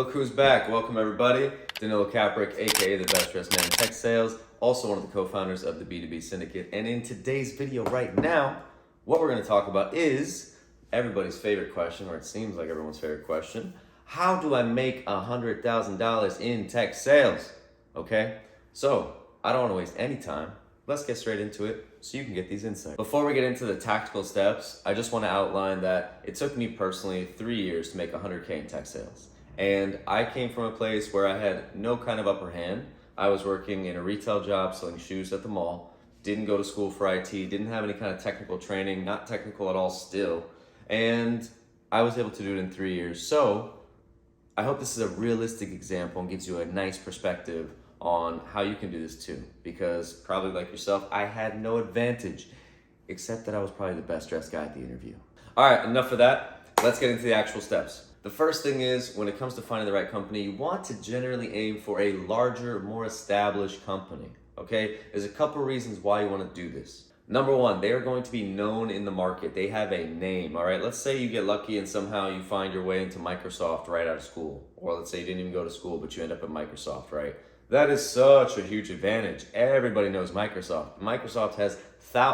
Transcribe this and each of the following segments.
Look who's back. Welcome everybody. Danilo Kaprick, aka the best dressed man in tech sales, also one of the co-founders of the B2B Syndicate. And in today's video right now, what we're going to talk about is everybody's favorite question, or it seems like everyone's favorite question. How do I make $100,000 in tech sales? Okay, so I don't want to waste any time. Let's get straight into it so you can get these insights. Before we get into the tactical steps, I just want to outline that it took me personally 3 years to make 100K in tech sales. And I came from a place where I had no kind of upper hand. I was working in a retail job selling shoes at the mall, didn't go to school for IT, didn't have any kind of technical training, not technical at all still. And I was able to do it in 3 years. So I hope this is a realistic example and gives you a nice perspective on how you can do this too. Because probably like yourself, I had no advantage, except that I was probably the best dressed guy at the interview. All right, enough of that. Let's get into the actual steps. The first thing is, when it comes to finding the right company, you want to generally aim for a larger, more established company, okay? There's a couple reasons why you want to do this. Number one, they are going to be known in the market. They have a name, all right? Let's say you get lucky and somehow you find your way into Microsoft right out of school. Or let's say you didn't even go to school, but you end up at Microsoft, right? That is such a huge advantage. Everybody knows Microsoft. Microsoft has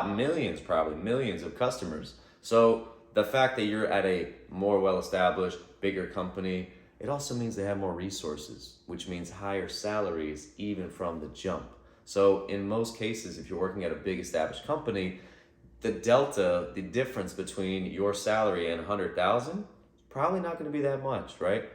millions, probably millions of customers. So the fact that you're at a more well-established, bigger company, it also means they have more resources, which means higher salaries even from the jump. So in most cases, if you're working at a big established company, the delta, the difference between your salary and 100,000 is probably not going to be that much, right?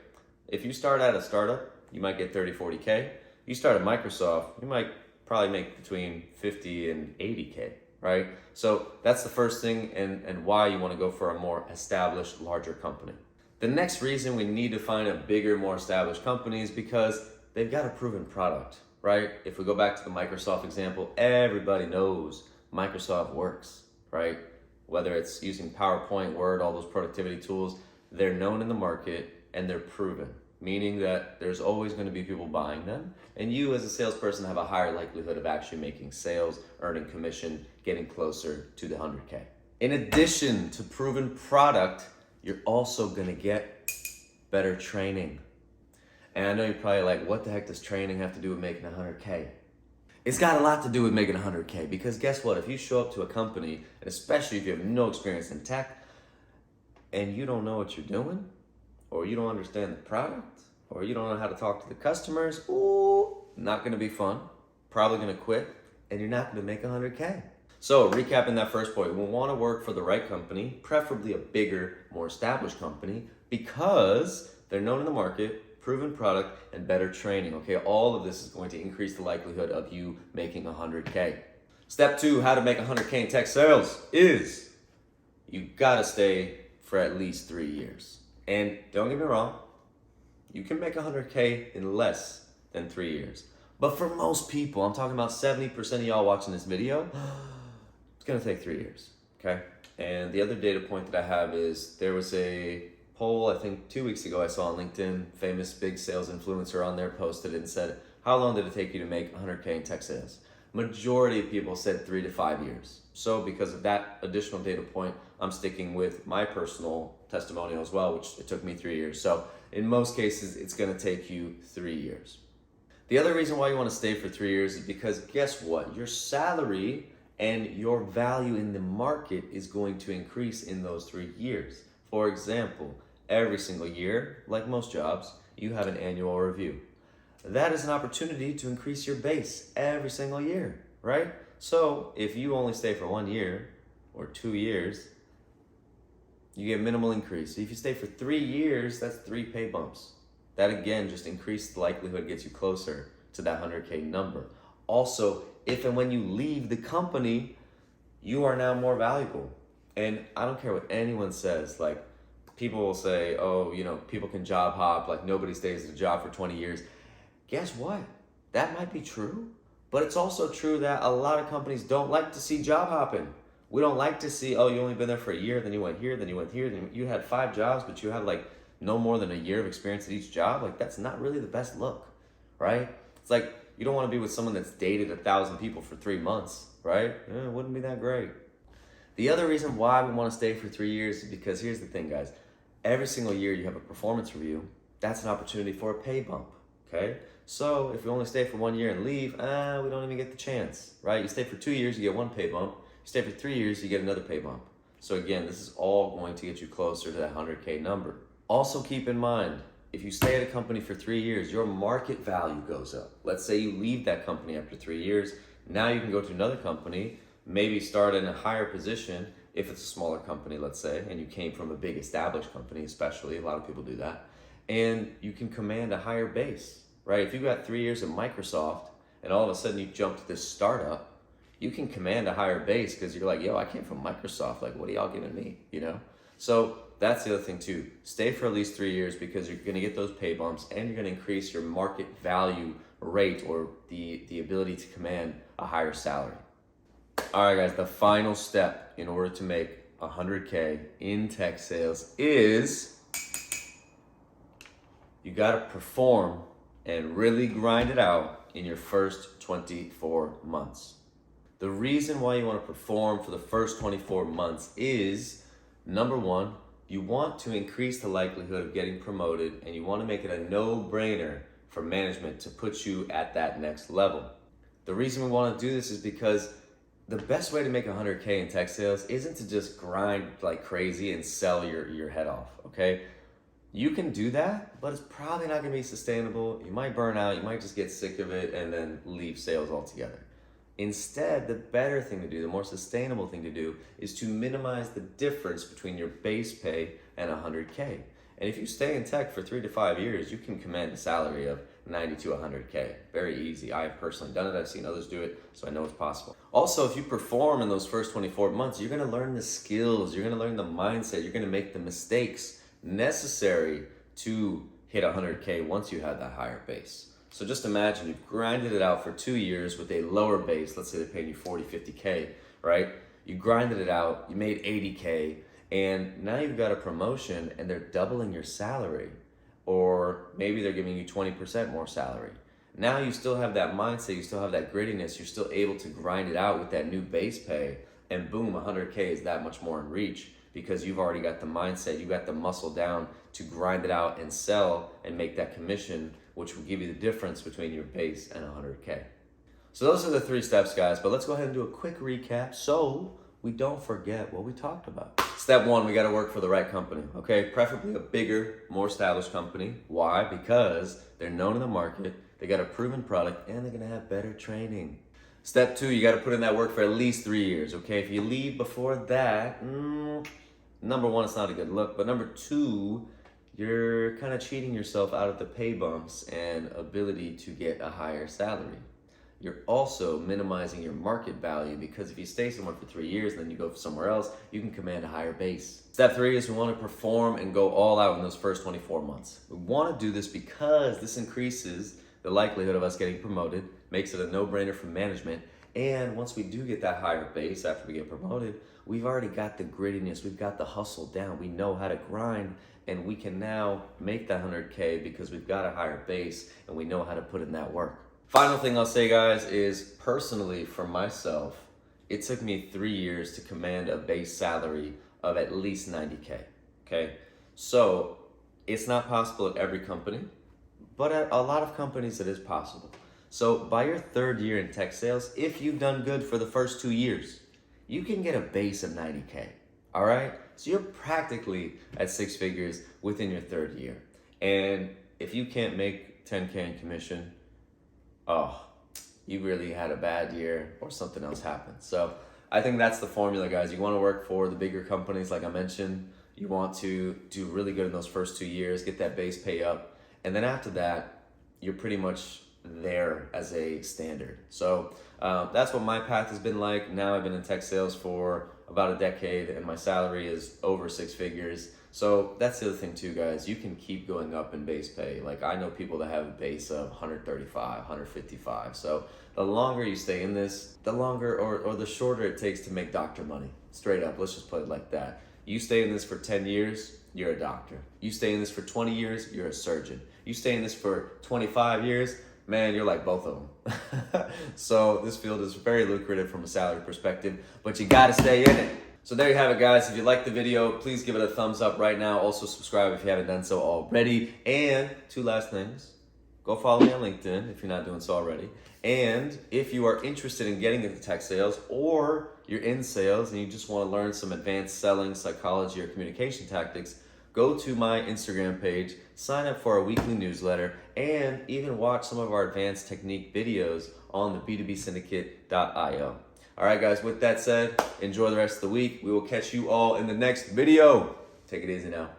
If you start at a startup, you might get 30, 40K. You start at Microsoft, you might probably make between 50 and 80K, right? So that's the first thing and why you want to go for a more established, larger company. The next reason we need to find a bigger, more established company is because they've got a proven product, right? If we go back to the Microsoft example, everybody knows Microsoft works, right? Whether it's using PowerPoint, Word, all those productivity tools, they're known in the market and they're proven, meaning that there's always going to be people buying them. And you as a salesperson have a higher likelihood of actually making sales, earning commission, getting closer to the 100K. In addition to proven product, you're also gonna get better training. And I know you're probably like, what the heck does training have to do with making 100K? It's got a lot to do with making 100K, because guess what? If you show up to a company, and especially if you have no experience in tech, and you don't know what you're doing, or you don't understand the product, or you don't know how to talk to the customers, ooh, not gonna be fun, probably gonna quit, and you're not gonna make 100K. So recapping that first point, we want to work for the right company, preferably a bigger, more established company, because they're known in the market, proven product, and better training, okay? All of this is going to increase the likelihood of you making 100K. Step two, how to make 100K in tech sales is you gotta stay for at least 3 years. And don't get me wrong, you can make 100K in less than 3 years. But for most people, I'm talking about 70% of y'all watching this video, it's gonna take 3 years, okay? And the other data point that I have is there was a poll, I think 2 weeks ago I saw on LinkedIn, famous big sales influencer on there posted and said, how long did it take you to make 100K in tech sales? Majority of people said 3 to 5 years. So because of that additional data point, I'm sticking with my personal testimonial as well, which it took me 3 years. So in most cases, it's gonna take you 3 years. The other reason why you wanna stay for 3 years is because guess what? Your salary and your value in the market is going to increase in those 3 years. For example, every single year, like most jobs, you have an annual review. That is an opportunity to increase your base every single year, right? So if you only stay for 1 year or 2 years, you get minimal increase. If you stay for 3 years, that's 3 pay bumps. That again, just increased likelihood gets you closer to that 100K number. Also, if and when you leave the company, you are now more valuable. And I don't care what anyone says, like people will say, oh, you know, people can job hop, like nobody stays at a job for 20 years. Guess what? That might be true, but it's also true that a lot of companies don't like to see job hopping. We don't like to see, oh, you only been there for a year, then you went here, then you went here, then you had 5 jobs, but you had like no more than a year of experience at each job. Like that's not really the best look, right? It's like, you don't want to be with someone that's dated 1,000 people for 3 months, right? It wouldn't be that great. The other reason why we want to stay for 3 years is because here's the thing, guys. Every single year you have a performance review that's an opportunity for a pay bump, okay? So if you only stay for 1 year and leave, we don't even get the chance, right? You stay for 2 years, you get one pay bump. You stay for 3 years, you get another pay bump. So again, this is all going to get you closer to that 100K number. Also keep in mind, if you stay at a company for 3 years, your market value goes up. Let's say you leave that company after 3 years. Now you can go to another company, maybe start in a higher position if it's a smaller company, let's say, and you came from a big established company, especially, a lot of people do that, and you can command a higher base, right? If you got 3 years at Microsoft and all of a sudden you jump to this startup, you can command a higher base because you're like, yo, I came from Microsoft, like, what are y'all giving me, you know? So that's the other thing too. Stay for at least 3 years because you're gonna get those pay bumps and you're gonna increase your market value rate or the ability to command a higher salary. All right, guys, the final step in order to make 100K in tech sales is you gotta perform and really grind it out in your first 24 months. The reason why you wanna perform for the first 24 months is, number one, you want to increase the likelihood of getting promoted and you wanna make it a no-brainer for management to put you at that next level. The reason we wanna do this is because the best way to make 100K in tech sales isn't to just grind like crazy and sell your head off, okay? You can do that, but it's probably not gonna be sustainable. You might burn out, you might just get sick of it and then leave sales altogether. Instead, the better thing to do, the more sustainable thing to do is to minimize the difference between your base pay and 100K. And if you stay in tech for 3 to 5 years, you can command a salary of 90 to 100K. Very easy. I have personally done it. I've seen others do it, so I know it's possible. Also, if you perform in those first 24 months, you're gonna learn the skills, you're gonna learn the mindset, you're gonna make the mistakes necessary to hit 100K once you have that higher base. So just imagine you've grinded it out for 2 years with a lower base. Let's say they're paying you 40, 50K, right? You grinded it out, you made 80K, and now you've got a promotion and they're doubling your salary. Or maybe they're giving you 20% more salary. Now you still have that mindset, you still have that grittiness, you're still able to grind it out with that new base pay, and boom, 100K is that much more in reach because you've already got the mindset, you got the muscle down to grind it out and sell and make that commission, which will give you the difference between your base and 100K. So those are the 3 steps, guys, but let's go ahead and do a quick recap so we don't forget what we talked about. Step 1, we gotta work for the right company, okay? Preferably a bigger, more established company. Why? Because they're known in the market, they got a proven product, and they're gonna have better training. Step 2, you gotta put in that work for at least 3 years, okay? If you leave before that, number 1, it's not a good look, but number 2, you're kind of cheating yourself out of the pay bumps and ability to get a higher salary. You're also minimizing your market value because if you stay somewhere for 3 years and then you go somewhere else, you can command a higher base. Step 3 is we want to perform and go all out in those first 24 months. We want to do this because this increases the likelihood of us getting promoted, makes it a no-brainer for management, and once we do get that higher base after we get promoted, we've already got the grittiness, we've got the hustle down, we know how to grind, and we can now make that 100K because we've got a higher base and we know how to put in that work. Final thing I'll say, guys, is personally for myself, it took me 3 years to command a base salary of at least 90K, okay? So it's not possible at every company, but at a lot of companies it is possible. So by your 3rd year in tech sales, if you've done good for the first 2 years, you can get a base of 90K, all right? So you're practically at 6 figures within your 3rd year. And if you can't make 10K in commission, oh, you really had a bad year or something else happened. So I think that's the formula, guys. You want to work for the bigger companies, like I mentioned. You want to do really good in those first 2 years, get that base pay up. And then after that, you're pretty much there as a standard. So that's what my path has been like. Now I've been in tech sales for about a decade and my salary is over 6 figures. So that's the other thing too, guys. You can keep going up in base pay. Like I know people that have a base of 135, 155. So the longer you stay in this, the longer or the shorter it takes to make doctor money. Straight up, let's just put it like that. You stay in this for 10 years, you're a doctor. You stay in this for 20 years, you're a surgeon. You stay in this for 25 years, man, you're like both of them. So this field is very lucrative from a salary perspective, but you gotta stay in it. So there you have it, guys. If you liked the video, please give it a thumbs up right now. Also subscribe if you haven't done so already. And two last things. Go follow me on LinkedIn if you're not doing so already. And if you are interested in getting into tech sales, or you're in sales and you just want to learn some advanced selling, psychology, or communication tactics, go to my Instagram page, sign up for our weekly newsletter, and even watch some of our advanced technique videos on the b2bsyndicate.io. All right, guys, with that said, enjoy the rest of the week. We will catch you all in the next video. Take it easy now.